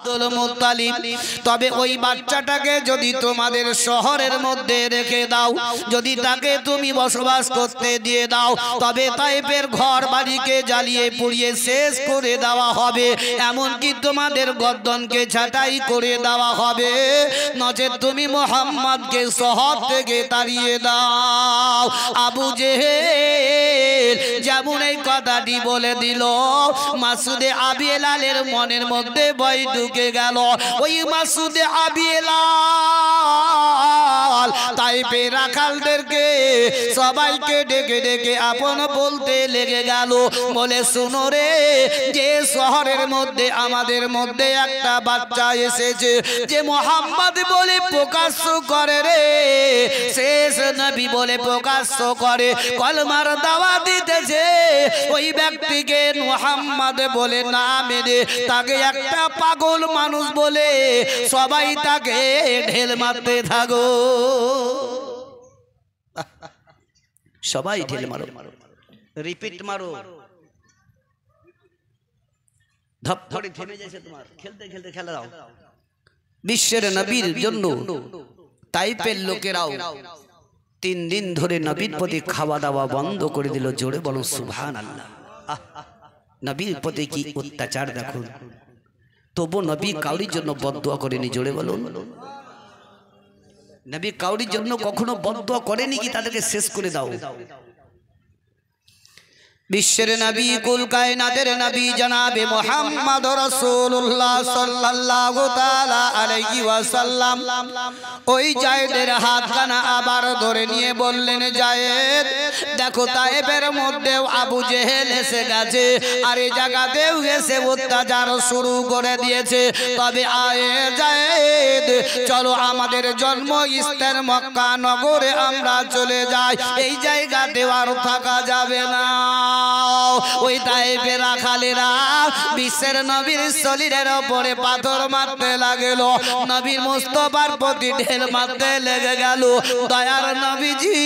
Abdul Muttalib. তবে ওই বাচ্চাটাকে যদি তোমাদের শহরের মধ্যে রেখে দাও, যদি তাকে তুমি বসবাস করতে দিয়ে দাও, তবে তায়েফের ঘর বাড়িকে জ্বালিয়ে পুড়িয়ে শেষ করে দেওয়া হবে, এমনকি তোমাদের গর্দনকে ছাঁটাই করে দেওয়া হবে। নচেত তুমি মুহাম্মদকে শহর থেকে তাড়িয়ে দাও। আবু জেহেল যেমন এই কথাটি বলে দিল, মাসুদে আবিলালের মনের মধ্যে ভয় ঢুকে গেল। ওই মাসুদে আবিলাল তাইফের রাখালদেরকে সবাইকে ডেকে ডেকে আপন বলতে লেগে গেল। বলে শুনো রে, যে শহরের মধ্যে আমাদের মধ্যে একটা বাচ্চা এসেছে, যে মুহাম্মদ বলে প্রকাশ্য করে রে, শেষ নবী বলে প্রকাশ্য করে, কলমার দাওয়াত দিতেছে, ওই ব্যক্তিকে মুহাম্মদ বলে না মেরে তাকে একটা পাগল মানুষ বলে সবাই তাকে ঢেল মারতে থাকো। সবাই ঢেল মারো, রিপিট মারো। ধপ ধরে থেমে যাচ্ছে তোমার, খেলতে খেলতে খেলা দাও। বিশ্বের নবীর জন্য তাইফের লোকেরাও 3 দিন ধরে নবীর প্রতি খাওয়া দাওয়া বন্ধ করে দিল। জোরে বলো সুবহানাল্লাহ। নবীর প্রতি কি অত্যাচার দেখুন। তবু নবী কাউরির জন্য বদদুয়া করেনি। জোরে বলুন, নবী কাউরির জন্য কখনো বদদুয়া করেনি কি তাদেরকে শেষ করে দাও। বিশ্বের নবী, কুল কায়নাতের নবী জনাবে মুহাম্মদ রাসূলুল্লাহ সাল্লাল্লাহু তাআলা আলাইহি ওয়াসাল্লাম ওই জায়েদের হাতখানা আবার ধরে নিয়ে বললেন, জায়েদ দেখো তায়েফের মধ্যেও আবু জেহেল এসে গেছে, আর এই জায়গাতেও এসে অত্যাচার শুরু করে দিয়েছে। তবে আয়ে জায়েদ, চলো আমাদের জন্মস্থান মক্কা নগরে আমরা চলে যাই, এই জায়গাতে আর থাকা যাবে না। ওই তায়েফের রাখালেরা বিশ্বের নবীর শরীরের উপরে পাথর মারতে লাগল, নবীর মুস্তাফার প্রতি ঢেল মারতে লেগে গেল। দয়ার নবীজি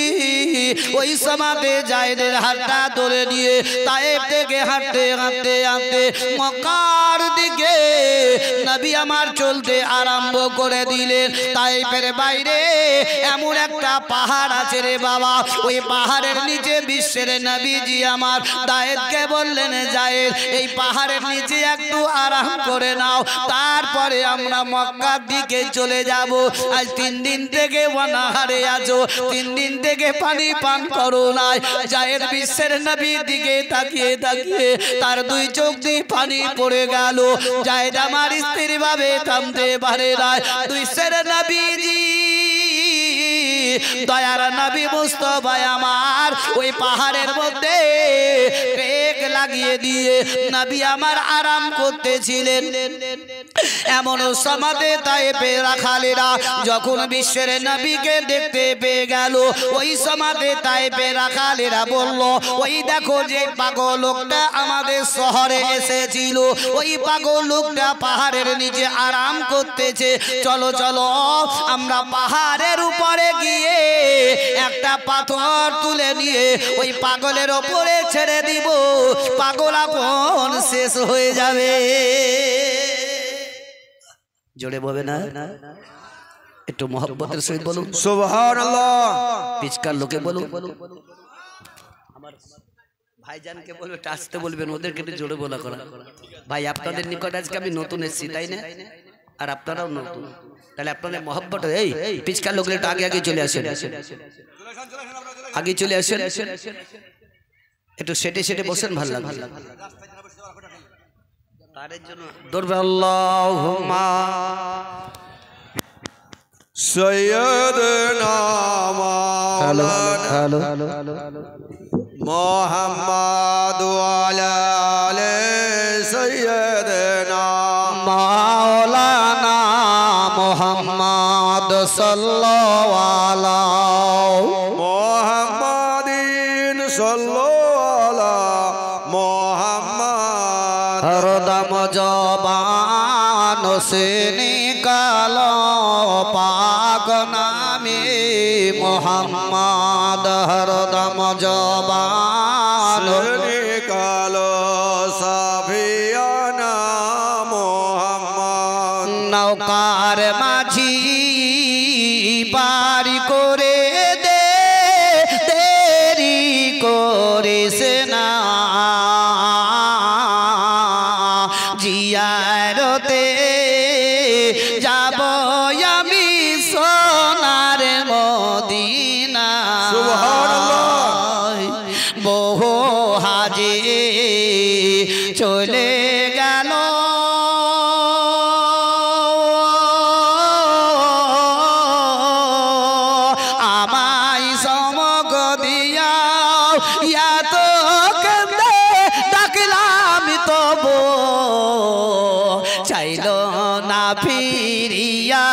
ওই সমাতে জায়েদের হাতটা ধরে নিয়ে তায়েফ থেকে হাঁটতে হাঁটতে হাঁটতে মক্কার দিকে নবী আমার চলতে আরম্ভ করে দিলেন। তায়েফের বাইরে এমন একটা পাহাড় আছে রে বাবা, ওই পাহাড়ের নিচে বিশ্বের নবীজি আমার জায়েদকে বললেন, জায়েদ এই পাহাড়ের নিচে একটু আরাম করে নাও, তারপরে আমরা মক্কার দিকে চলে যাব। আজ 3 দিন থেকে অনাহারে আছো, 3 দিন থেকে পানি পান করো নাই। জায়েদ বিশ্বের নবীর দিকে তাকিয়ে তাকিয়ে তার 2 চোখ দিয়ে পানি পড়ে গেল। জায়েদ আমার স্ত্রীর ভাবে থামতে পারে না। বিশ্বের নবীজি দয়ার নবী মুস্তাফা আমার ওই পাহাড়ের মধ্যে টেক লাগিয়ে দিয়ে নবী আমার আরাম করতেছিলেন। এমন সমাতে তায়েফের রাখালেরা যখন বিশ্বের নবীকে দেখতে পেয়ে গেল, ওই সমাতে তায়েফের রাখালেরা বলল, ওই দেখো যে পাগল লোকটা আমাদের শহরে এসেছিল, ওই পাগল লোকটা পাহাড়ের নিচে আরাম করতেছে, চলো চলো আমরা পাহাড়ের উপরে গিয়ে একটা পাথর তুলে নিয়ে ওই পাগলের ওপরে ছেড়ে দিব, পাগল আপন শেষ হয়ে যাবে। জোরে বলবে না, একটু মহব্বতের সহিত বলুন সুবহানাল্লাহ। পিচকার লোকে বলুন, আমার ভাইজানকে বলবে আসতে বলবেন, ওদেরকে একটু জোরে বলা করা। ভাই আপনাদের নিকট আজকে আমি নতুন এসেছি, তাই না? আর আপনারাও নতুন, তাহলে আপনাদের মহব্বত এই পিচকার লোকের একটু আগে আগে চলে আসেন, আগে চলে আসেন, একটু সেটে সেটে বসেন, ভালো লাগবে। তার জন্য দরবে আল্লাহুম্মা সাইয়্যিদনা মাওলানা মুহাম্মাদ ওয়া আলা সাইয়্যিদনা মাওলানা মুহাম্মদ সাল্লাল্লাহু আলাইহি মুহাম্মাদিন সাল্লাল্লাহু আলা মুহাম্মদ। হরদম জবান से निकालो पाक नामे मोहम्मद, हरदम जबान निकालो साफियाना मोहम्मद। নৌকার মাঝি পারি করে দে দেরি করিস না জিয়ারতে যাব আমি সোনার মদিনা সুবহানাল্লাহ বহু হাজি চলে গেল আমায় সমগ দিয়া ইয়া তো কেমনে ডাকলাম তবু চাইল না ফিরিয়া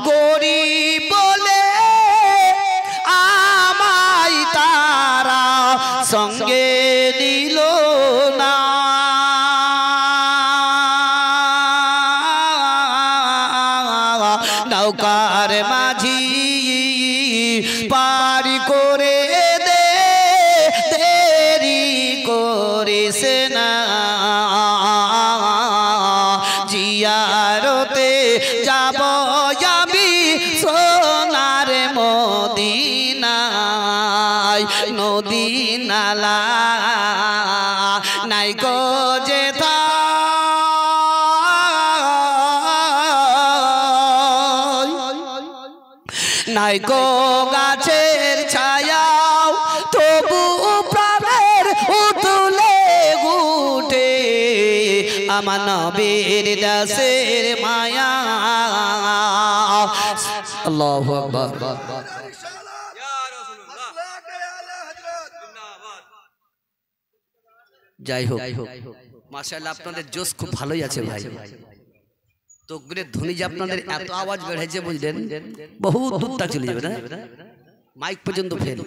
গরিব বলে আমায় তারা সঙ্গে নিল না নৌকার মাঝি পারি করে দে দেরি করিস না জিয়ারতে যাব আমি সোনার মদিনায় নদী নালা নাই গো যেথা নাই গো গাছের ছায়াও তবু প্রাণের উঠলে উঠে আমার নবীর দাসের মায়া আল্লাহু আকবার যাই হোক মাশাআল্লাহ আপনাদের জোশ খুব ভালোই আছে ভাই তকবীরের ধ্বনি যে আপনাদের এত আওয়াজ বেড়েছে বুঝলেন বহু দূর তক চলে যাবে না মাইক পর্যন্ত ফেল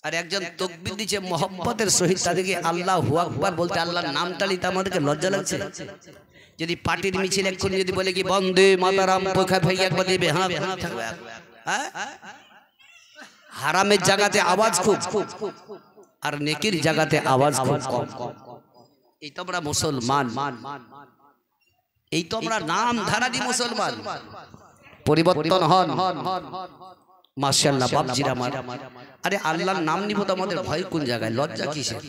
আর একজন তকবীর দিচ্ছে মোহাম্মতের সহিত তাদেরকে আল্লাহু আকবার বলতে আল্লাহর নামটা নিতে আমাদেরকে লজ্জা লাগছে যদি পার্টির মিছিল এখন যদি বলে কি বন্দে মাতারাম পোখা ভাই একবার দিবে হ্যাঁ থাকবে হ্যাঁ হারামের জায়গাতে আওয়াজ খুব আর নেকির জায়গাতে আওয়াজ খুব কম এই তো আমরা মুসলমান এই তো আমরা নাম ধারাদি মুসলমান পরিবর্তন হন মাশাআল্লাহ বাপজিরা আমার আরে আল্লাহর নাম নিব তো আমাদের ভয় কোন জায়গায় লজ্জা কিসের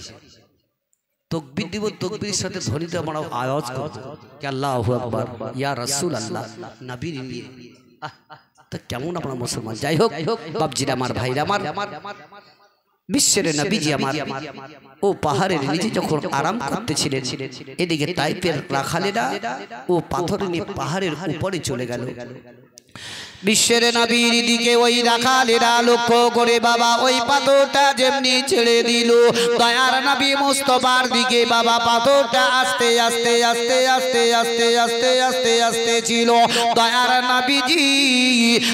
তাকবীর দিব তাকবীরের সাথে ধ্বনিতে আমরা আওয়াজ করব কি আল্লাহু আকবার ইয়া রাসূলুল্লাহ নবীর তো কেমন আমরা মুসলমান যাই হোক বাপজিরা আমার ভাইরা আমার বিশ্বের নবীজি আমার ও পাহাড়ের নিচে যখন আরাম করতেছিলেন এদিকে তাইফের রাখালেরা ও পাথরের নিয়ে পাহাড়ের উপরে চলে গেল বিশ্বের নবীর দিকে ওই রাখালেরা লক্ষ্য করে বাবা ওই পাথরটা যেমনি ছেড়ে দিল দয়ার নবী মুস্তাফার দিকে বাবা পাথরটা আস্তে আস্তে আস্তে আস্তে আস্তে আস্তে আস্তে আস্তে ছিল দয়ার নবীজি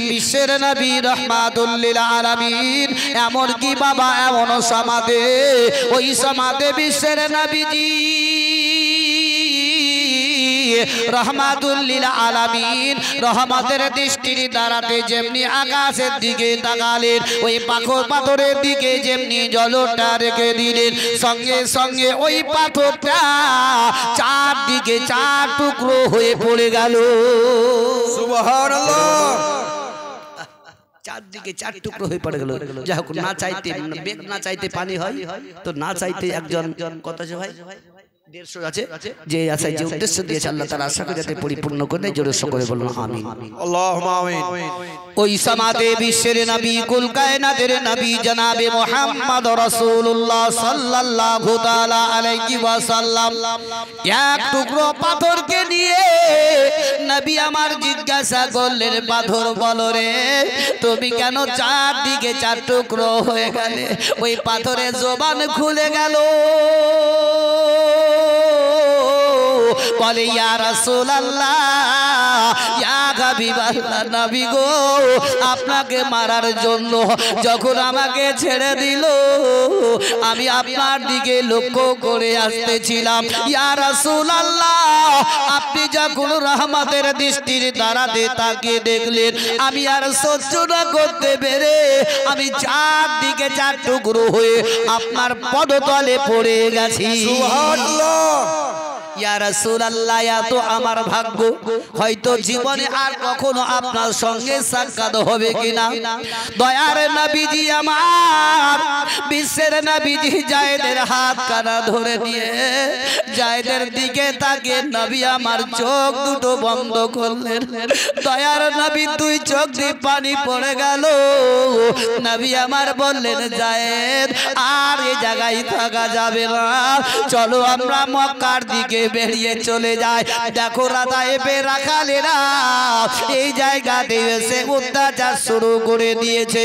বিশ্বের নবী রাহমাতুল লিল আলামিন এমন কি বাবা এমন সমাদে ওই সমাদে বিশ্বের নবীজি रहमतुल लिल आलामीन रहमतेर दृष्टिर द्वाराते जेमनि आकाशेर दिके ताकालेन ओई पाथरेर दिके जेमनि जलटा रेखे दिलेन संगे संगे ओई पाथरटा चारदिके चार टुकरो हये पड़े गेल सुबहानाल्लाह चारदिके चार टुकरो हये पड़े गेल যাই হোক না চাইতে বেগ না চাইতে পানি হয় তো না চাইতে একজন কত আছে ভাই 150 আছে যে আশা যে উদ্দেশ্য দিয়েছে আল্লাহ তাআলা আশাকে যাতে পরিপূর্ণ করে দেয় জোরে সকলে বলুন আমিন আল্লাহুম্মা আমিন ওই সমাতে বিশ্বের নবী কুল কায়নাতের নবী জনাবে মুহাম্মদ রাসূলুল্লাহ সাল্লাল্লাহু তাআলা আলাইহি ওয়াসাল্লাম এক টুকরো পাথরকে নিয়ে নবী আমার জিজ্ঞাসা করলেন পাথর বলো রে তুমি কেন চারদিকে চার টুকরো হয়ে গেলে ওই পাথরের জবান খুলে গেল বলে ইয়া রাসূলুল্লাহ ইয়া হাবিবাল্লাহ নবী গো আপনাকে মারার জন্য যখন আমাকে ছেড়ে দিল আমি আপনার দিকে লক্ষ্য করে আসতেছিলাম ইয়া রাসূলুল্লাহ আপনি যখন রহমতের দৃষ্টির দ্বারাতে তাকিয়ে দেখলেন আমি আর সহ্য না করতে পেরে আমি চারদিকে চার টুকরো হয়ে আপনার পদতলে পড়ে গেছি সুবহানাল্লাহ ইয়া রাসূলুল্লাহ এত আমার ভাগ্য হয়তো জীবনে আর কখনো আপনার সঙ্গে সাক্ষাৎ হবে কিনা দয়ার নবীজি আমার বিশ্বের নবীজি জায়েদের হাত কানা ধরে নিয়ে জায়েদের দিকে তাকে নবী আমার চোখ দুটো বন্ধ করলেন দয়ার নবী দুই চোখ দিয়ে পানি পড়ে গেল নবী আমার বললেন জায়েদ আর এই জায়গায় থাকা যাবে না চলো আমরা মক্কার দিকে বেরিয়ে চলে যাই দেখো রাতায়েবে রাখালেরা এই জায়গাতে এসে অত্যাচার শুরু করে দিয়েছে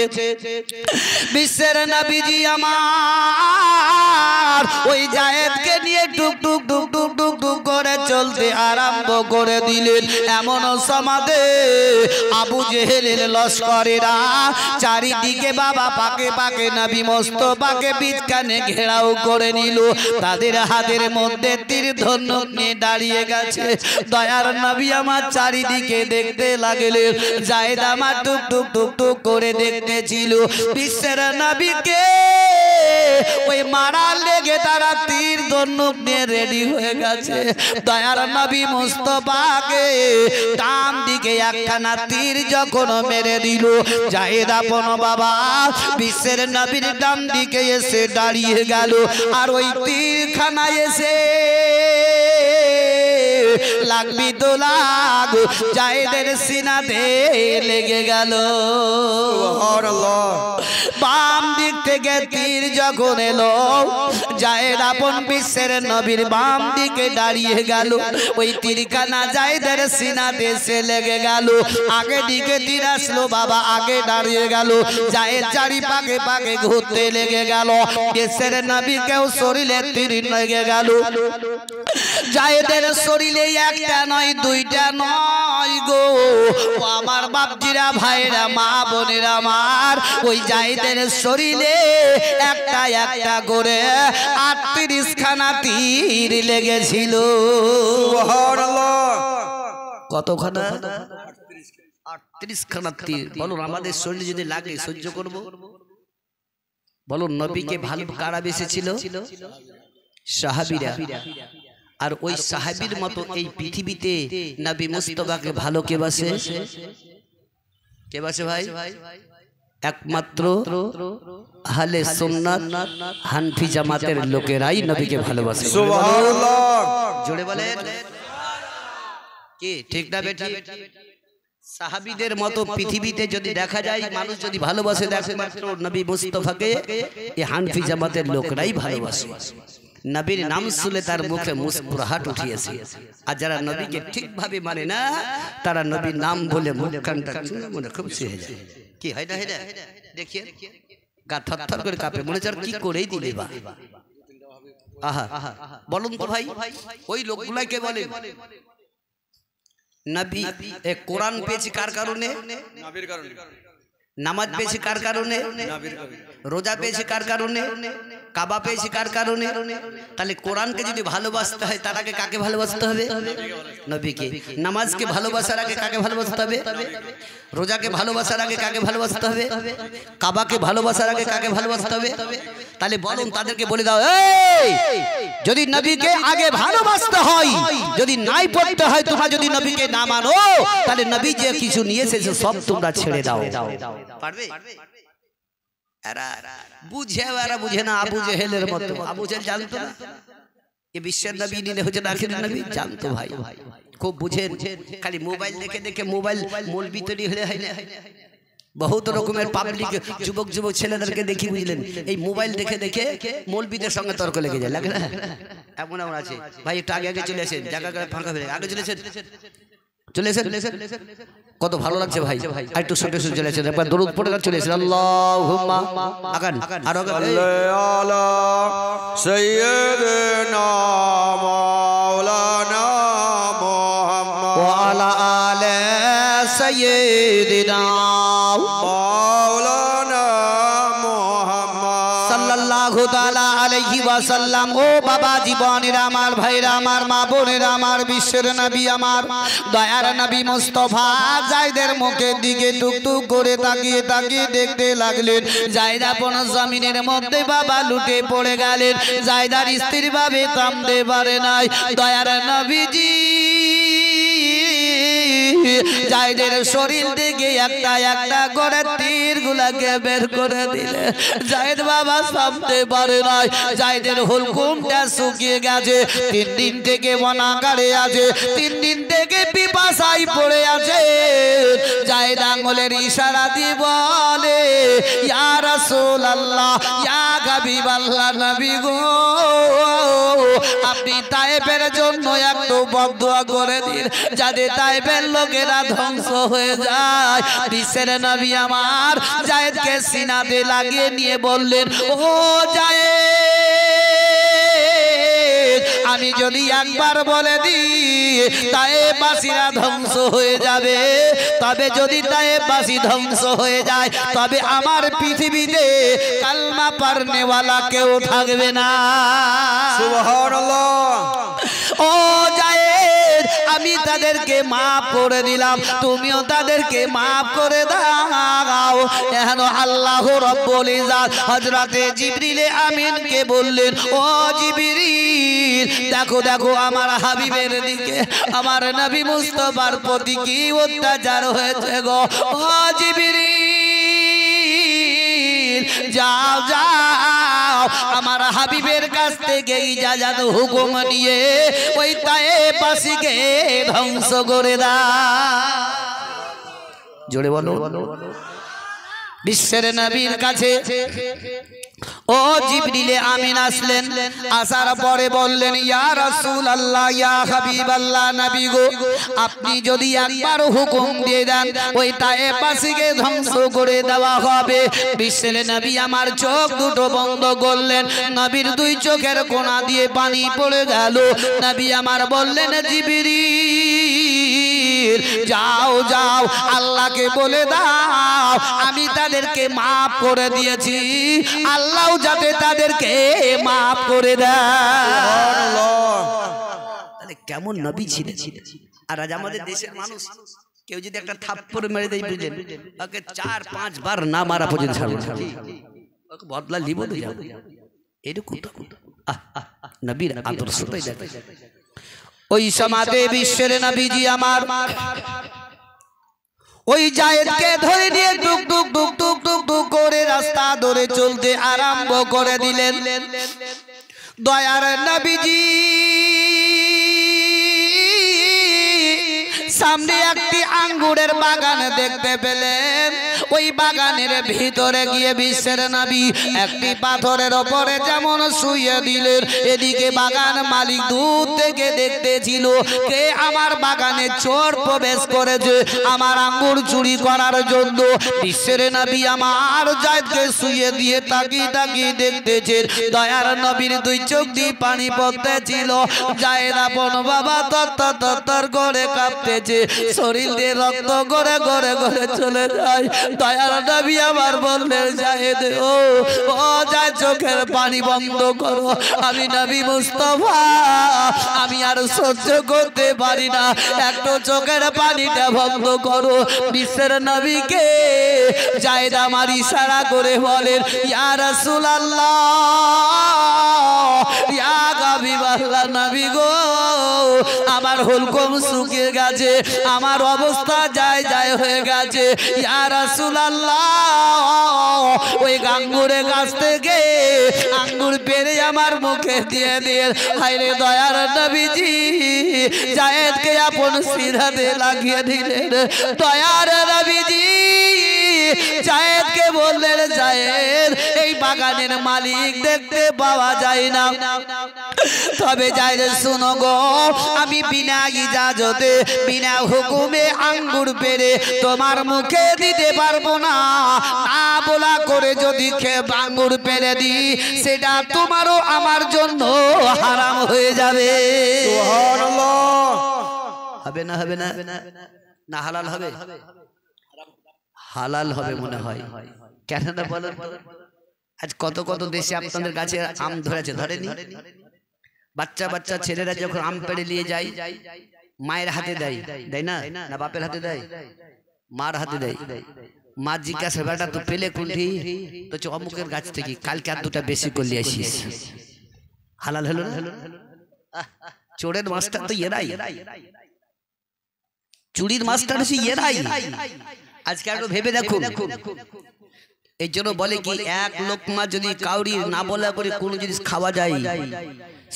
বিশ্বের নবীজি আমার ওই জায়েদকে নিয়ে টুক টুক টুক টুক টুক টুক করে চলতে আরম্ভ করে দিলেন এমন সমাদে আবু জেহেলের লস্করেরা চারিদিকে বাবা পাকে পাকে নবী মোস্তফাকে বিচকানে ঘেরাও করে নিল তাদের হাতের মধ্যে তীর ধনুক নিয়ে দাঁড়িয়ে গেছে দয়ার নবী আমার চারিদিকে দেখতে লাগলেন জায়েদ আমার টুক টুক টুক টুক করে দেখতেছিল বিশ্বের নবীকে ওই মারার লেগে তারা তীর ধনুক নিয়ে রেডি হয়ে গেছে দয়ার নবী মুস্তাফাকে ডান দিকে একখানা তীর যখন মেরে দিল জায়েদ আপন বাবা বিশ্বের নবীর ডান দিকে এসে দাঁড়িয়ে গেল আর ওই তীরখানা এসে লাগবি তো লাগ জায়েদের সিনাতে লেগে গেল বাম দিক থেকে তীর যখন এলো জায়েদ আপন বিশ্বের নবীর বাম দিকে দাঁড়িয়ে গেল ওই তীরখানা জায়েদের সিনাতে এসে লেগে গেল আগে দিকে তীর আসলো বাবা আগে দাঁড়িয়ে গেল জায়েদ চারি পাকে পাকে ঘুরতে লেগে গেল বিশ্বের নবীকেও শরীরে তীর লেগে গেল জায়েদের শরীরে একটা নয় দুইটা নয় গো আমার বাপজিরা ভাইরা মা বোনেরা আমার ওই জায়েদের শরীরে একটা একটা করে 38 খানা তীর লেগেছিল সুবহানাল্লাহ কতখানা 38 খানা তীর বলুন আমাদের শরীরে যদি লাগে সহ্য করব বলুন নবীকে ভালো কারা বেসেছিল সাহাবীরা আর ওই সাহাবীর মতো এই পৃথিবীতে নবী মুস্তাফাকে ভালো কে বাসে ভাই একমাত্র আহলে সুন্নাত হানফি জামাতের লোকেরাই নবীকে ভালোবাসে সুবহানাল্লাহ জোরে বলেন কি ঠিক না বেটি সাহাবীদের মতো পৃথিবীতে যদি দেখা যায় মানুষ যদি ভালোবাসে একমাত্র নবী মুস্তাফাকে এই হানফি জামাতের লোকেরাই ভালোবাসে নবীর নাম শুনে তার মুখে মুস্কুরাহট উঠিয়েছে আর যারা নবীকে ঠিকভাবে মানে না তারা নবীর নাম বলে মুখখানটা মনে খুশি হয়ে যায় কি হয় না দেখিয়ে গা থরথর করে কাঁপে মনে চার কি করেই দিলে বা আহা বলুন তো ভাই ওই লোকগুলাকে বলে নবী কোরআন পেয়েছি কার কারণে নবীর কারণে নামাজ পেয়েছি কার কারণে নবীর কারণে রোজা পেয়েছি কার কারণে কাবা পেয়েছি কার কারণে তাহলে কোরআনকে যদি ভালোবাসতে হয় তার আগে কাকে ভালোবাসতে হবে নবীকে নামাজকে ভালোবাসার আগে কাকে ভালোবাসতে হবে রোজাকে ভালোবাসার আগে কাকে ভালোবাসতে হবে কাবাকে ভালোবাসার আগে কাকে ভালোবাসতে হবে তাহলে বলুন তাদেরকে বলে দাও এই যদি নবীকে আগে ভালোবাসতে হয় যদি নাই পড়তে হয় তোমরা যদি নবীকে না মানো তাহলে নবী যে কিছু নিয়েছে সব তোমরা ছেড়ে দাও পারবে এরা বুঝে এরা বুঝে না আবু জেহেলের মতো আবু জেহেল জানতো না ये বিশ্বের নবী নিলে হচ্ছে আখিরের নবী জানতো ভাই খুব বুঝেন খালি মোবাইল দেখে দেখে মোবাইল মৌলবি তৈরি হয়ে হয় না বহুত রকমের পাবলিক যুবক যুবক ছেলেদেরকে দেখি বুঝলেন এই মোবাইল দেখে দেখে মৌলবিদের সঙ্গে তর্ক লেগে যায় লাগে না এমন এমন আছে ভাই একটু আগে আগে চলে আসেন জায়গা ফাঁকা ফেলে আগে চলে এসেন কত ভালো লাগছে ভাই আর একটু ছোট ছোট চলে এসেছেন একবার দরুদ পড়ে চলে এসেছেন আল্লাহুম্মা আগান আর আলা সাইয়্যিদিনা মাওলানা মুহাম্মদ ওয়া আলা আলি সাইয়্যিদিনা মাওলানা মুহাম্মদ সাল্লাল্লাহু তাআলা আলাইহি ওয়া ওয়াসাল্লাম। ও বাবা জীবনের আমার ভাইরা আমার মা বোনেরা আমার বিশ্বের নবী আমার দয়ার নবী মুস্তাফা জায়দের মুখের দিকে টুকটুক করে তাকিয়ে তাকিয়ে দেখতে লাগলেন। জায়দ আপন জমিনের মধ্যে বাবা লুটে পড়ে গেলেন। জায়দার স্ত্রী ভাবে থামতে পারে নাই। দয়ার নবীজি জায়দের শরীর থেকে একটা একটা করে তীর গুলাকে বের করে দিলে জায়দ বাবা থামতে পারে নাই। জায়দের হুলকুমটা শুকিয়ে গেছে। 3 দিন থেকে অনাকারে আছে, 3 দিন থেকে পিপাসায় পড়ে আছে। জায়দ আঙ্গুলের ইশারা দিয়ে বলে ইয়া রাসূলুল্লাহ, ইয়া হাবিবাল্লাহ, নবী গো আপনি তায়েফের জন্য একটু বদদুয়া করে দিন যাতে তায়েফের লোকেরা ধ্বংস হয়ে যায়। বিশ্বের নবী আমার জায়েদকে সিনাতে লাগিয়ে নিয়ে বললেন, ও জায়েদ, আমি যদি একবার বলে দিই তায়েফবাসীরা ধ্বংস হয়ে যাবে, তবে যদি তায়েফবাসী ধ্বংস হয়ে যায় তবে আমার পৃথিবীতে কালমা পড়নেওয়ালা কেউ থাকবে না। সুবহানাল্লাহ। ও জায়েদ, আমি তাদেরকে মাফ করে দিলাম, তুমিও তাদেরকে মাফ করে দাও। এখন আল্লাহ রব্বুল ইজ্জত হযরতে জিবরিল আমিনকে বললেন, ও জিবরিল দেখো দেখো আমার হাবিবের দিকে আমার নবী মুস্তাফার প্রতি কি অত্যাচার হয়েছে গো। ও জিবরিল যাও যাও আমার হাবিবের কাছ থেকে ইজাজত হুকুম নিয়ে ওই তায়েফবাসীকে ধ্বংস করে দাও। জোরে বলো। বিশ্বের নবীর কাছে ও জিবরিল আমিন আসলেন। আসার পরে বললেন, ইয়া রাসূলুল্লাহ, ইয়া হাবিবাল্লাহ, নবী গো আপনি যদি একবার হুকুম দিয়ে দেন ওই তায়েফবাসীকে ধ্বংস করে দেওয়া হবে। বিশ্বের নবী আমার চোখ দুটো বন্ধ করলেন। নবীর 2 চোখের কোণা দিয়ে পানি পড়ে গেল। নবী আমার বললেন, জিবরিল যাও যাও আল্লাহকে বলে দাও আমি তাদেরকে মাফ করে দিয়েছি, আল্লাহ যাতে তাদেরকে মাফ করে দেয়। তাহলে কেমন নবী ছিলেন। আর আজ আমাদের দেশের মানুষ কেউ যদি একটা থাপ্পড় মেরে দেয় বুঝলেন, ওকে 4-5 বার না মারা পর্যন্ত ছাড়বে না, ওকে বদলা লিব তো যাবে এরকম। নবীর আদর্শটাই দেখে। ওই সমাজে বিশ্বের নবীজি আমার ওই জায়েদকে ধরে নিয়ে টুক টুক টুক টুক টুক টুক করে রাস্তা ধরে চলতে আরম্ভ করে দিলেন। দয়ার নবীজি সামনে একটি আঙ্গুরের বাগান দেখতে পেলেন। ওই বাগানের ভিতরে গিয়ে বিশ্বের নবী একটি পাথরের উপরে যেমন শুয়ে দিলেন, এদিকে বাগান মালিক দূর থেকে দেখতেছিল কে আমার বাগানে চোর প্রবেশ করেছে আমার আঙ্গুর চুরি করার জন্য। বিশ্বের নবী আমার জায়েদকে শুয়ে দিয়ে তাকিয়ে তাকিয়ে দেখতেছে। দয়ার নবীর 2 চোখ দিয়ে পানি পড়তেছিল। জায়েদ আপন বাবা তত্তর তত্তর করে কাঁপতেছে, শরীর দিয়ে রক্ত গড়ে গড়ে গড়ে চলে যায়। দয়ার নবী আমার বললেন, জায়েদ ও জায়েদ চোখের পানি বন্ধ করো, আমি নবী মুস্তাফা আমি আর সহ্য করতে পারি না, একটু চোখের পানিটা বন্ধ করো। বিশ্বের নবীকে জায়েদ আমার ইশারা করে বলেন, ইয়া রাসূলুল্লাহ, ইয়া হাবিবাল্লাহ, নবী গো আমার হুলকুম শুকিয়ে গেছে, আমার অবস্থা যায় যায় হয়ে গেছে। ইয়া রাসূলুল্লাহ ওই আঙ্গুরের গাছ থেকে আঙ্গুর পেড়ে আমার মুখে দিয়ে দিয়ে। হায়রে দয়ার নবীজি জায়েদকে আপন সিরাতে লাগিয়ে দিলেন। দয়ার নবীজি জায়েদকে বললেন, জায়েদ এই বাগানের মালিক দেখতে পাওয়া যায় না, তবে জায়েদ শুনো গো আমি বিনা ইজাজতে বিনা হুকুমে আঙ্গুর পেড়ে তোমার মুখে দিতে পারবো না। না বলা করে যদি আঙ্গুর পেড়ে দিই সেটা তোমারও আমার জন্য হারাম হয়ে যাবে। সুবহানাল্লাহ। হবে না হবে না না হালাল হবে? হালাল হবে মনে হয়, কেন না বলেন? আজ কত কত দেশে আপনাদের কাছে আম ধরেছে, ধরেনি? বাচ্চা বাচ্চা ছেলেরা যখন আম পেড়ে নিয়ে যায় মায়ের হাতে দেয়, দেয় না? না বাপের হাতে দেয়? মার হাতে দেয়। মা জিজ্ঞাসা বেটা তো পেলে কোনটি? তো অমুকের গাছ থেকে, কালকে আর দুটা বেশি করলে আসিস। হালাল হলো না? চোরের মাস্টার তো এরাই, চুরির মাস্টার হচ্ছে এরাই। আজকে একটু ভেবে দেখুন। এই জন্য বলে কি, এক লোকমা যদি কাউরি না বলা করে কোনো জিনিস খাওয়া যায়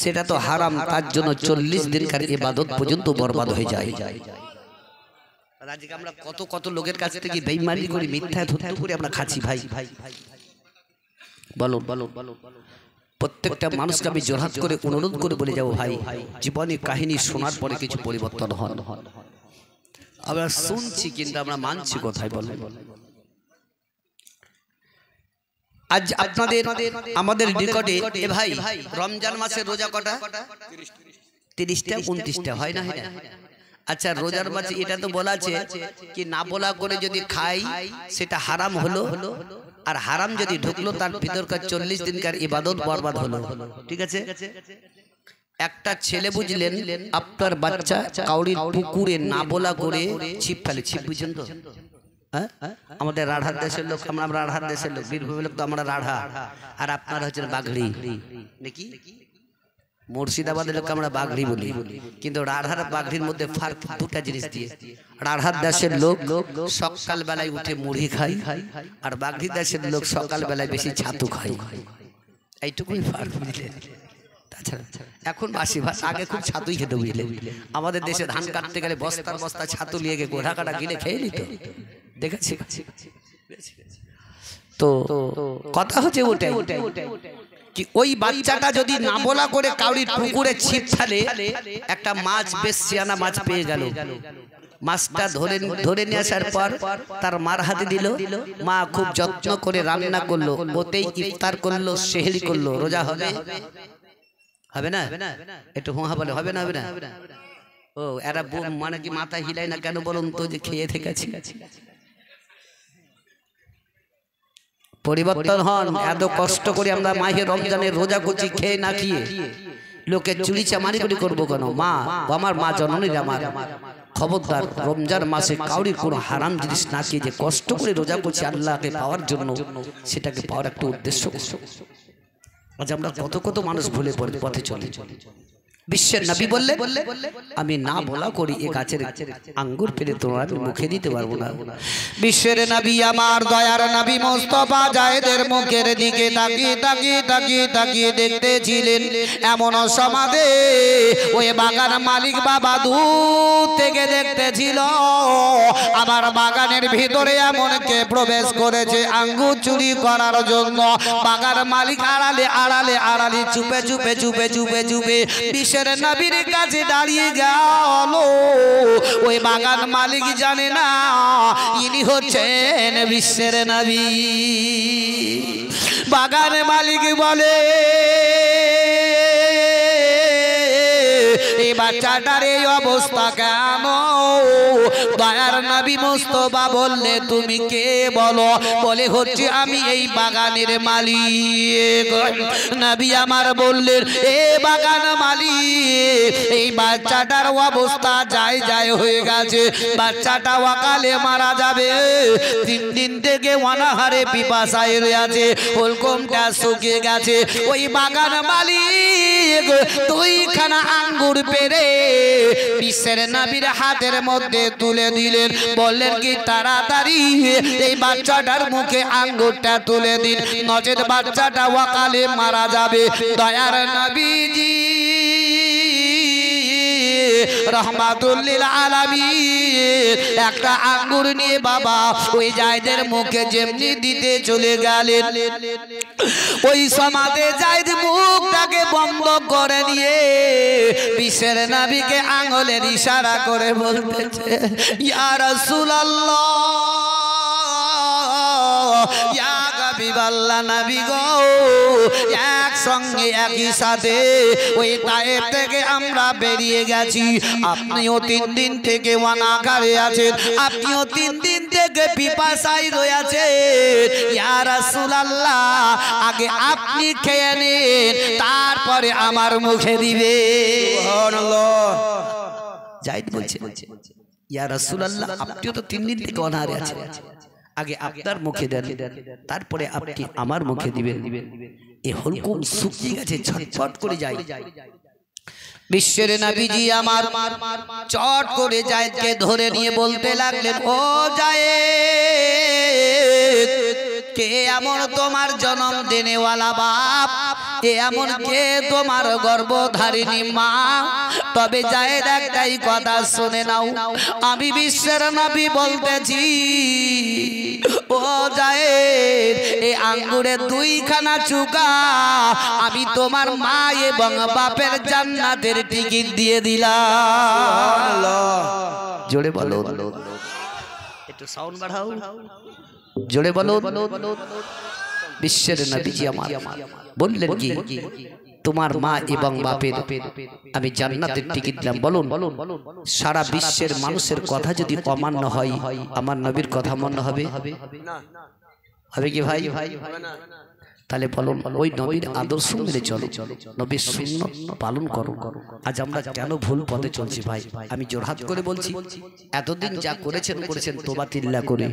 সেটা তো হারাম, তার জন্য 40 দিনকার ইবাদত পর্যন্ত বরবাদ হয়ে যায়। আজকে আমরা কত কত লোকের কাছ থেকে বেঈমানি করি, মিথ্যা ধর্ম করে আমরা খাচ্ছি ভাই। বলো বলো বলো, প্রত্যেকটা মানুষকে আমি জোরহাত করে অনুরোধ করে বলে যাবো, ভাই জীবনের কাহিনী শোনার পরে কিছু পরিবর্তন হন। আমরা শুনছি কিন্তু আমরা মানছি কোথায়? বলো। আজ আপনাদের আমাদের নিকটে এ ভাই রমজান মাসের রোজা কটা? 30টা 29টা হয় না? আচ্ছা, রোজার মাঝে এটা তো বলা আছে কি না বলা করে যদি খাই সেটা হারাম হলো, আর হারাম যদি ঢুকলো তার ভিতরকার 40 দিনকার ইবাদত বরবাদ হলো। ঠিক আছে? একটা ছেলে বুঝলেন আপনার বাচ্চা কাউরির পুকুরে না বলা করে ছিপ ফেলে। ছিপ বুঝছেন তো? হ্যাঁ, আমাদের রাঢ়ার দেশের লোক, আমরা রাঢ়ার দেশের লোক, বীরভূমের লোক তো আমরা রাঢ়া, আর আপনারা হচ্ছেন বাগড়ি নাকি? মুর্শিদাবাদের লোক আমরা বাগড়ি বলি, কিন্তু রাঢ়ার বাগড়ির মধ্যে ফার্ক দুটা জিনিস দিয়ে। রাঢ়ার দেশের লোক সকাল বেলায় উঠে মুড়ি খায়, আর বাগড়ি দেশের লোক সকাল বেলায় বেশি ছাতু খায়। এইটুকুই ফার্ক, বুঝলেন? এখন বাসি ভাত, আগে খুব ছাতুই খেতে, বুঝলেন? আমাদের দেশে ধান কাটতে গেলে বস্তার বস্তা ছাতু নিয়ে গিয়ে গোড়া কাটা গিলে খেয়ে নিত, দেখেছি। তো কথা হচ্ছে ওটাই কি, ওই বাচ্চাটা যদি না বলা করে কাউরির পুকুরে ছিপ ফেলে, একটা মাছ, বেশ সিয়ানা মাছ পেয়ে গেল, মাছটা ধরে নিয়ে আসার পর তার মার হাতে দিল, মা খুব যত্ন করে রান্না করলো, ওতেই ইফতার করলো, সেহরি করলো, রোজা হবে? হবে না? একটু হুঁ বলে হবে না? হবে না? ও এরা মানে কি মাথা হিলায় না কেন বলুন তো, যে খেয়ে থেকেছি। পরিবর্তন হন। এত কষ্ট করে আমরা মাহে রমজানের রোজা করছি, খেয়ে না খেয়ে লোকে চুরি চামারি করে করবো কেন? মা, আমার মা জননীর, আমার খবরদার, রমজান মাসে কাউরি কোনো হারাম জিনিস না খেয়ে যে কষ্ট করে রোজা করছি আল্লাহকে পাওয়ার জন্য, সেটাকে পাওয়ার একটা উদ্দেশ্য। আজ আমরা কত কত মানুষ ভুলে পথে চলে। বিশ্বের নবী বললেন, আমি না বলা করি এ গাছের আঙ্গুর পেরে তোমরা আমি মুখে দিতে পারবো না। বিশ্বের নবী আমার দয়ার নবী মুস্তাফা জায়েদের মুখের দিকে তাকিয়ে তাকিয়ে তাকিয়ে তাকিয়ে দেখতেছিলেন। এমন সমাদে ওই বাগান মালিক বাবা দূর থেকে দেখতেছিল, আমার বাগানের ভিতরে এমন কে প্রবেশ করেছে আঙ্গুর চুরি করার জন্য। বাগান মালিক আড়ালে আড়ালে আড়ালে চুপে চুপে চুপে চুপে চুপে বিশ্বের নবীর কাছে দাঁড়িয়ে গেল। ওই বাগান মালিক জানে না ইনি হচ্ছেন বিশ্বের নবী। বাগান মালিক বলে, এই বাচ্চাটার এই অবস্থা কেন? দয়ার নবী মুস্তাফা বললে, তুমি কে বলো? বলে, হচ্ছে আমি এই বাগানের মালিক। নবী আমার বললেন, এ বাগান মালিক, এই বাচ্চাটার অবস্থা যায় যায় হয়ে গেছে, বাচ্চাটা অকালে মারা যাবে। 3 দিন থেকে অনাহারে পিপাসায় রয়েছে, হুলকমটা শুকিয়ে গেছে। ওই বাগান মালিক 2খানা আঙ্গুর পেরে বিশ্বের নবীর হাতের মধ্যে তুলে দিলেন। বললেন কি, তাড়াতাড়ি এই বাচ্চাটার মুখে আঙ্গুরটা তুলে দিন, নচেত বাচ্চাটা অকালে মারা যাবে। দয়ার নবীজি রহমাতুল লিল আলামিন একটা আঙ্গুর নিয়ে বাবা ওই জায়েদের মুখে যেমনি দিতে চলে গেলেন, ওই সমাজে জায়েদ মুখটাকে বন্ধ করে নিয়ে বিশ্বের নবীকে আঙ্গুলের ইশারা করে বলতেছে, ইয়া রাসূলুল্লাহ, ইয়া হাবিব আল্লাহ নবী গো একসঙ্গে একই সাথে ওই তায়েফ থেকে আমরা বেরিয়ে গেছি আপনিও 3 দিন থেকে অনাহারে আছেন আপনিও 3 দিন থেকে পিপাসায় রয়েছেন ইয়া রাসূলুল্লাহ আগে আপনি খেয়ে নিন তারপরে আমার মুখে দিবে সুবহানাল্লাহ যাইদ বলছে ইয়া রাসূলুল্লাহ আপনিও তো 3 দিন থেকে অনাহারে আছেন আগে আপনার মুখে দেন তারপরে আপনি আমার মুখে দিবেন এই হুকুম শুকিয়ে গেছে ছটফট করে যায় বিশ্বের নবীজি আমার চট করে যায়েদকে ধরে নিয়ে বলতে লাগলেন ও যায়েদ কে এমন তোমার জন্ম দেনেওয়ালা বাপ কে এমন কে তোমার গর্ভধারিণী মা তবে যায়েদ একটাই কথা শুনে নাও আমি বিশ্বের নবী বলতেছি ও যায়েদ এই আঙ্গুরের 2খানা চুকা আমি তোমার মা এবং বাপের জান্নাতের টিকিট দিয়ে দিলাম সুবহানাল্লাহ জোরে বলো একটু সাউন্ড বাড়াও জোরে বলো বিশ্বের নবীজি আমার বললেন কি তোমার মা এবং বাপের আমি জান্নাতের টিকিট দিলাম বলুন সারা বিশ্বের মানুষের কথা যদি অমান্য হয় আমার নবীর কথা মান্য হবে হবে কি ভাই তাহলে বলুন ওই নবীর আদর্শ মেনে চলো নবীর সুন্নাত পালন করো আজ আমরা কেন ভুল পথে চলছি ভাই আমি জোরহাত করে বলছি এতদিন যা করেছেন তোবা তিল্লা করে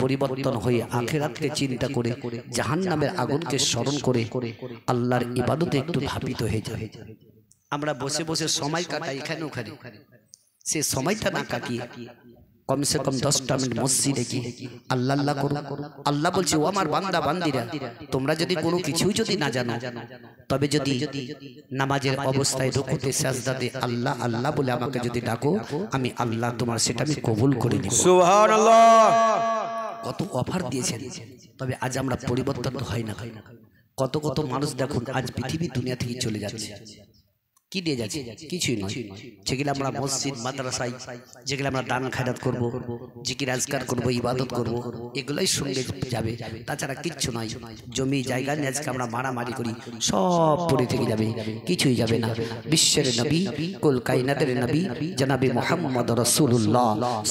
পরিবর্তন হয়ে আখিরাতকে চিন্তা করে জাহান্নামের আগুনকে স্মরণ করে আল্লাহর ইবাদতে একটু ধাবিত হয়ে যাবে আমরা বসে বসে সময় কাটাই এখানে ওখানে সে সময়টা না কাটিয়ে কমসে কম 10টা মিনিট মসজিদে গিয়ে আল্লাহ আল্লাহ করো আল্লাহ বলছে ও আমার বান্দা বান্দিরা তোমরা যদি কোনো কিছুই যদি না জানো তবে যদি নামাজের অবস্থায় রুকুতে সাজদাতে আল্লাহ আল্লাহ বলে আমাকে যদি ডাকো আমি আল্লাহ তোমার সেটা আমি কবুল করে নিব সুবহানাল্লাহ কত অফার দিয়েছেন তবে আজ আমরা পরিবর্তন হয় না কত কত মানুষ দেখুন আজ পৃথিবী দুনিয়া থেকে চলে যাচ্ছে কি দিয়ে যাচ্ছে কিছুই নয় যেগুলো আমরা মসজিদ মাদ্রাসায় যেগুলো আমরা দান খায়রাত করব জিকির আজকার করব ইবাদত করব এগুলাই সঙ্গে যাবে তাছাড়া কিচ্ছু নয় জমি জায়গা নিয়ে আজকে আমরা মারামারি করি সব পড়ে থেকে যাবে কিছুই যাবে না বিশ্বের নবী কুল কায়নাতের নবী জনাবে মুহাম্মদ রাসূলুল্লাহ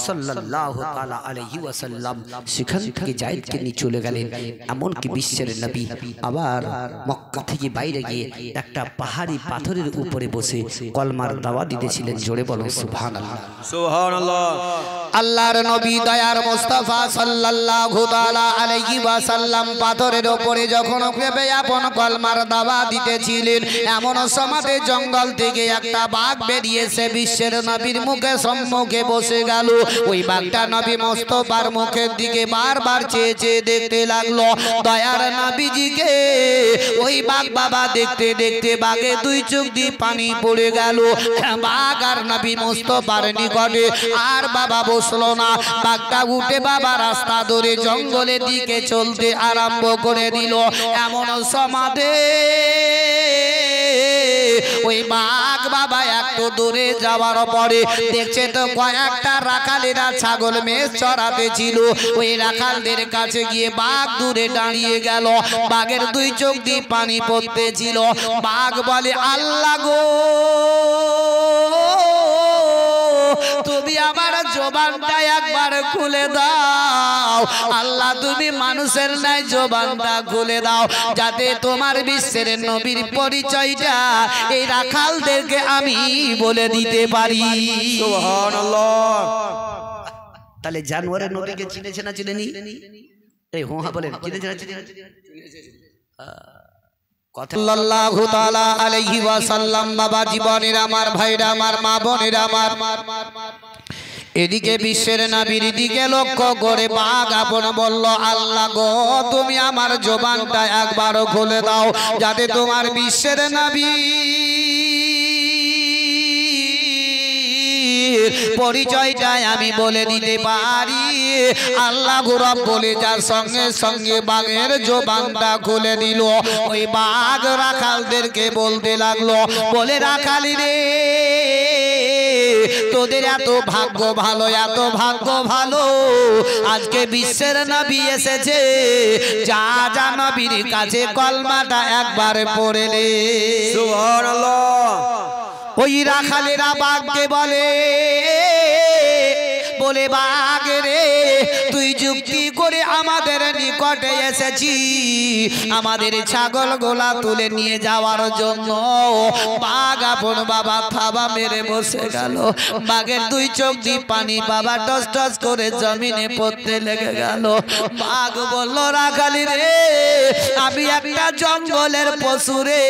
সাল্লাল্লাহু তাআলা আলাইহি ওয়াসাল্লাম সেখান থেকে যায়েদকে নিয়ে চলে গেলেন এমন কি বিশ্বের নবী আবার মক্কা থেকে বাইরে গিয়ে একটা পাহাড়ি পাথরের উপরে বসে কলমার দাওয়া দিতেছিলেন জোরে বলো সুবহানাল্লাহ সুবহানাল্লাহ আল্লাহর নবী দয়ার মুস্তাফা সাল্লাল্লাহু তাআলা আলাইহি ওয়াসাল্লাম পাথরের উপরে যখন চেপে আপন কলমার দাওয়া দিতেছিলেন এমন সময়ে জঙ্গল থেকে একটা বাঘ বেরিয়েছে বিশ্বের নবীর মুখে সম্মুখে বসে গেল ওই বাঘটা নবী মুস্তাফার মুখের দিকে বারবার চেয়ে চেয়ে দেখতে লাগলো দয়ার নবীজিকে ওই বাঘ বাবা দেখতে দেখতে বাঘে 2 চোখ দিয়ে পানি পড়ে গেল বাঘ আর নবী মুস্তাফার নিকটে আর বাবা বসলো না বাঘটা উঠে বাবা রাস্তা ধরে জঙ্গলের দিকে চলতে আরম্ভ করে দিল এমন সমাধে ওই বাঘ বাবা একটু দূরে যাওয়ার পরে দেখছে তো কয়েকটা রাখালেরা ছাগল মেষ চড়াতে ছিল ওই রাখালদের কাছে গিয়ে বাঘ দূরে দাঁড়িয়ে গেল বাঘের 2 চোখ দিয়ে পানি পড়তেছিল বাঘ বলে আল্লাহ গো তুমি আমার জবানটা একবার খুলে দাও আল্লাহ তুমি মানুষের নাই জবানটা খুলে দাও যাতে তোমার বিশ্বের নবীর পরিচয়টা এই রাখালদেরকে আমি বলে দিতে পারি সুবহানাল্লাহ তাহলে জানোয়ারের নবীকে চিনেছে না চিনেনি এই হোহা বলেন চিনেছে না চিনেনি সাল্লাল্লাহু তাআলা আলাইহি ওয়াসাল্লাম বাবা জীবনের আমার ভাইরা আমার মা বোনেরা আমার এদিকে বিশ্বের নবীর দিকে লক্ষ্য করে বাঘ আপন বলল আল্লাহ গো তুমি আমার জবানটা একবার খুলে দাও যাতে তোমার বিশ্বের নবী পরিচয়টা আমি বলে দিতে পারি আল্লাহ রাব্বুল যার সঙ্গে সঙ্গে বাঘের জবানটা খুলে দিল ওই বাঘ রাখালদেরকে বলতে লাগলো বলে রাখালি রে তোদের এত ভাগ্য ভালো, এত ভাগ্য ভালো, আজকে বিশ্বের নবী এসেছে। যা যা নবীর কাছে কলমাটা একবার পড়ে নে। সুবহানাল্লাহ। ওই রাখালেরা বাঘকে বলে, বলে বাঘ রে, তুই যুক্তি করে আমাদের নিকটে এসেছি আমাদের ছাগল গোলা তুলে নিয়ে যাওয়ার জন্য। বাঘ আপন বাবা থাবা মেরে বসে গেল। বাঘের দুই চোখ দিয়ে পানি বাবা টস টস করে জমিনে পড়তে লেগে গেল। বাঘ বলল, রাখালি রে, আমি একটা জঙ্গলের পশু রে,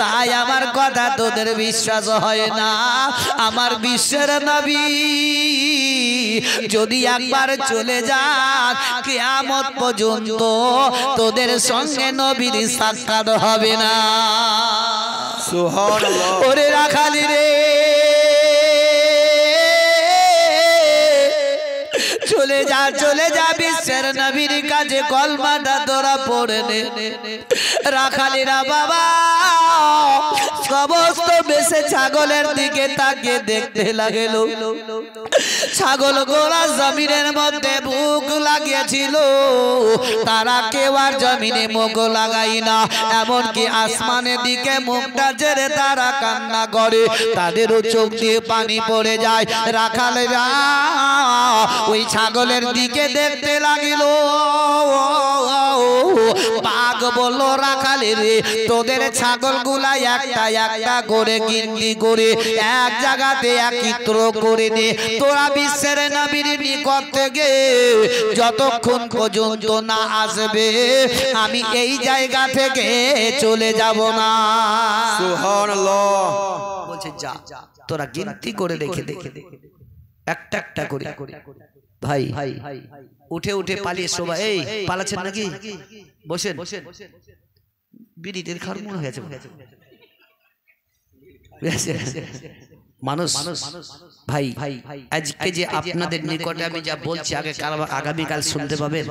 তাই আমার কথা তোদের বিশ্বাস হয় না। আমার বিশ্বের নবী যদি একবার চলে যান, কিয়ামত পর্যন্ত তোদের সঙ্গে নবীর সাক্ষাৎ হবে না। সুবহানাল্লাহ। ওরে রাখালি রে, চলে যা, চলে যা, বিশ্বের নবীর কাছে কলমাটা তোরা পড়ে নে। রাখালিরা বাবা সমস্ত বেশে ছাগলের দিকে তাকিয়ে দেখতে লাগল। ছাগল গোলা জমিনের মধ্যে বুক লাগিয়েছিল, তারা কেউ আর জমিনে মুখ লাগাই না, এমনকি আসমানের দিকে মুখটা ছেড়ে তারা কান্না করে, তাদেরও চোখ দিয়ে পানি পড়ে যায়। রাখালেরা ওই ছাগলের দিকে দেখতে লাগিল। বাঘ বলল, রাখালে রে, তোদের ছাগলগুলা একটা একটা করে গিনতি করে এক জায়গাতে একত্র করে দে। তোরা বিশ্বের নবীর নিকট থেকে যতক্ষণ পর্যন্ত না আসবে আমি এই জায়গা থেকে চলে যাব না। সুবহানাল্লাহ। বলছে যা, তোরা গিনতি করে দেখে দেখে একটা একটা করে। ভাই উঠে উঠে পালিয়ে সবাই, এই পালাচ্ছেন নাকি? বসেন, বিড়িদের খাওয়ার মনে হয়েছে। মানুষ ভাই, আজকে যে আপনাদের নিকটে আমি যা বলছি আগে আগামীকাল শুনতে পাবেন,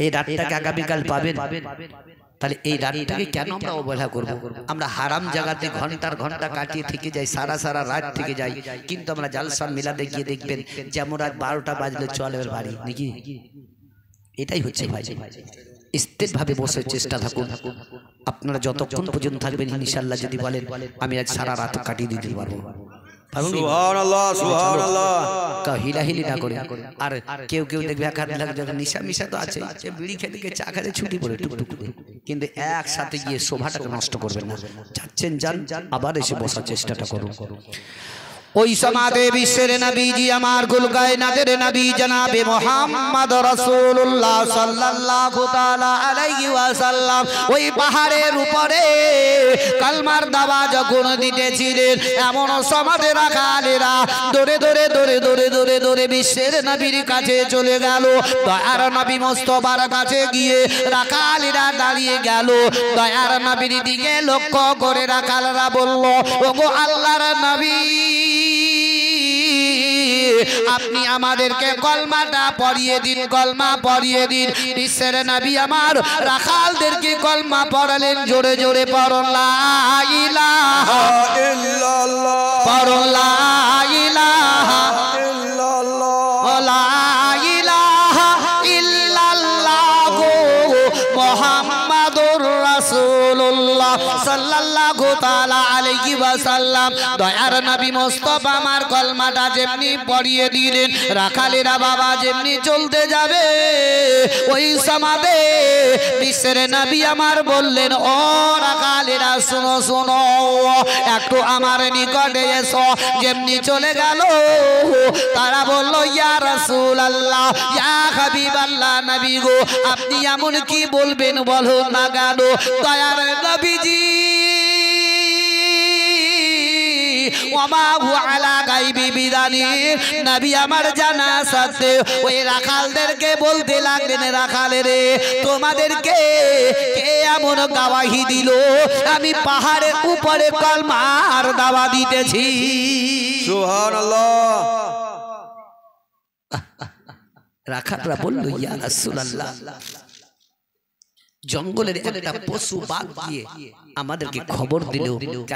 এই রাতটাকে আগামীকাল পাবেন। তাহলে এই রাতটাকে কেন আমরা অবহেলা করব? আমরা হারাম জায়গাতে ঘন্টার ঘন্টা কাটিয়ে থেকে যাই, সারা সারা রাত থেকে যাই, কিন্তু আমরা জালসা মিলাতে গিয়ে দেখবেন যেমন রাত 12টা বাজলে চলে বাড়ি নাকি। এটাই হচ্ছে ভাই। স্থির ভাবে বসে চেষ্টা থাকুন। আপনারা যতক্ষণ পর্যন্ত থাকবেন ইনশাআল্লাহ যদি বলেন আমি আজ সারা রাত কাটিয়ে দিতে পারবো। সুবহানাল্লাহ, সুবহানাল্লাহ। তা হিলাহিলি না করে। আর কেউ কেউ দেখবে নিশা মিশা তো আছে, বিড়ি খেতে চা খেতে ছুটি পড়ে টুকটুক, কিন্তু একসাথে গিয়ে শোভাটাকে নষ্ট করবেন না। যাচ্ছেন যান, আবার এসে বসার চেষ্টাটা করুন। ওই সমাদে বিশ্বের নবীজি আমার কুল কায়নাতের নবী জনাবে মুহাম্মদ রাসূলুল্লাহ সাল্লাল্লাহু তাআলা আলাইহি ওয়াসাল্লাম ওই পাহাড়ের উপরে কালমার দাওয়া যখন দিতেছিলেন, এমন সমাদে রাখালেরা দৌড়ে দৌড়ে দৌড়ে দৌড়ে দৌড়ে দৌড়ে বিশ্বের নবীর কাছে চলে গেল। দয়ার নবী মুস্তাফার কাছে গিয়ে রাখালেরা দাঁড়িয়ে গেল। দয়ার নবীর দিকে লক্ষ্য করে রাখালেরা বলল, ওগো আল্লাহর নবী, আপনি আমাদেরকে কলমাটা পড়িয়ে দিন, কলমা পড়িয়ে দিন। বিশ্বের নবী আমার রাখালদেরকে কলমা পড়ালেন। জোরে জোরে পড়ুন লা ইলাহা ইল্লাল্লাহ, পড়ুন লা ইলাহা ইল্লাল্লাহ, লা ইলাহা ইল্লাল্লাহ মুহাম্মাদুর রাসূলুল্লাহ সাল্লাল্লাহু তাআলা আলাইহি ওয়াসাল্লাম। দয়ার নবী মুস্তাফা আমার কলমাটা যেমনি পড়িয়ে দিলেন, রাখালেরা বাবা যেমনি চলতে যাবে ওই সমাদে বিশ্বের নবী আমার বললেন, ও রাখালেরা শোনো শোনো, একটু আমার নিকটে এসো। যেমনি চলে গেল তারা বলল, ইয়া রাসূলুল্লাহ, ইয়া হাবিবাল্লাহ, নবী গো আপনি এমন কি বলবেন বলুন না কেন? দয়ার নবীজি নবী আমার জানা সত্ত্বে ওই রাখালদেরকে বলতে লাগলেন, রাখালে রে তোমাদেরকে কে এমন গাওয়াহি দিল আমি পাহাড়ের উপরে কলমার দাওয়া দিতেছি? সুবহানাল্লাহ। রাখালরা বলল, ইয়া রাসূলুল্লাহ, জঙ্গলের একটা পশু বাঘ গিয়ে আমাদেরকে খবর দিল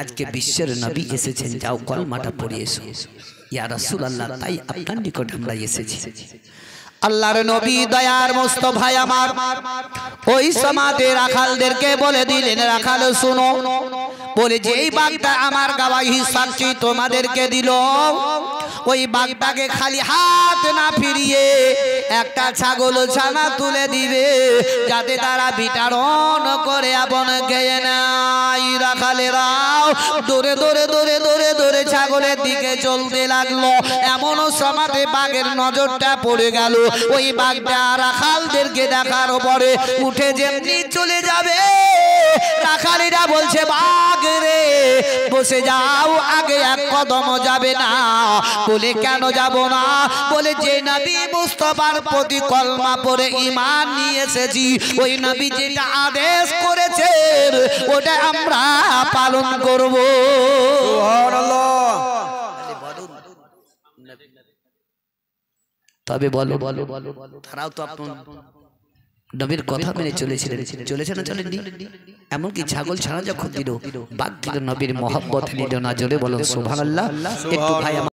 আজকে বিশ্বের নবী এসেছেন, যাও কলমাটা পড়ে এসো। ইয়া রাসূলুল্লাহ, তাই আপনার নিকট আমরা এসেছি। আল্লাহর নবী দয়ার মস্ত ভাই আমার ওই সমাজে রাখালদেরকে বলে দিলেন, রাখাল শুনো, বলে যেই বাঘটা আমার গাওয়াহি সাক্ষী তোমাদেরকে দিল, ওই বাঘটাকে খালি হাত না ফিরিয়ে একটা ছাগল ছানা তুলে দিবে, যাতে তারা বিতাড়ন করে আপন খেয়ে নেয়। রাখালেরাও দৌড়ে দৌড়ে দৌড়ে দৌড়ে দৌড়ে ছাগলের দিকে চলতে লাগলো। এমন সমাজে বাঘের নজরটা পড়ে গেল। ওই বাঘটা রাখালদেরকে দেখার পরে উঠে যেমনি চলে যাবে, রাখালিরা বলছে, বাঘ রে বসে যাও, আগে এক কদম যাবে না। বলে কেন যাব না? বলে যে নবী মুস্তাফার প্রতি কলমা পড়ে ঈমান নিয়ে এসেছি, ওই নবী যেটা আদেশ করেছেন ওটা আমরা পালন করব। সুবহানাল্লাহ। তবে বলো তারাও তো আপনার নবীর কথা মেনে চলেছিলেন, চলেছে না চলেননি? এমনকি ছাগল ছানা যখন দিল, বাঘ দিল, নবীর মহব্বত নিল না। জোরে বলো সুবহানাল্লাহ। একটু ভাই